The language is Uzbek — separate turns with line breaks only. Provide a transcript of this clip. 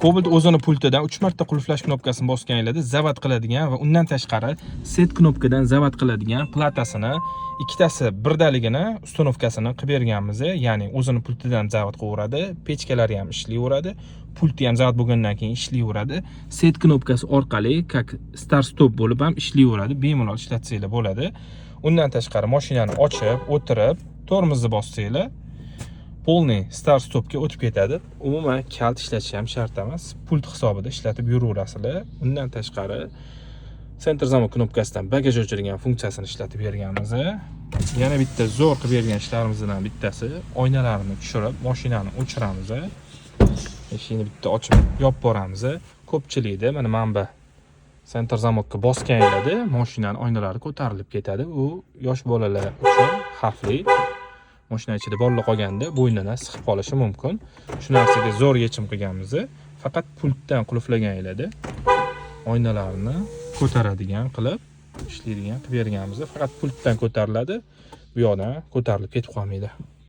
Cobalt o'zini pultidan 3 marta qulflash knopkasini bosganingizda zavat qiladigan va undan tashqari set knopkadan zavat qiladigan platasini ikkitasi birdaligini uстановкасini qilib berganmiz. Ya'ni o'zini pultidan zavat qilaveradi, pechkalari ham ishlayveradi, pulti ham zavat bo'lgandan keyin ishlayveradi. Set knopkasi orqali как start stop bo'lib ham ishlayveradi. Bemalol ishlatsanglar bo'ladi. Undan tashqari mashinani ochib, o'tirib, tormozni bossanglar polniy start stopga o'tib ketadi. Umuman kalt ishlatish ham shart emas. Pult hisobida ishlatib yuraverasizlar. Undan tashqari center zamok knopkasidan bagaj o'chirgan funksiyasini ishlatib berganmiz. Yana bitta zo'r qilib bergan ishlarimizdan bittasi oynalarni tushirib, mashinani o'chiramiz. Eshikni bitta ochib yopib boramiz. Ko'pchilikda mana manba center zamokka bosganingizda mashinani oynalari ko'tarilib ketadi. U yosh bolalar uchun xavfli. Mashina ichida bolalar qolganda bo'ynidan siqib qolishi mumkin. Shu narsaga zo'r yechim qilganmiz. Faqat pultdan qulflaganingizda oynalarni ko'taradigan qilib ishlaydigan qilib berganmiz. Faqat pultdan ko'tariladi. Bu yoqdan ko'tarilib ketib qolmaydi.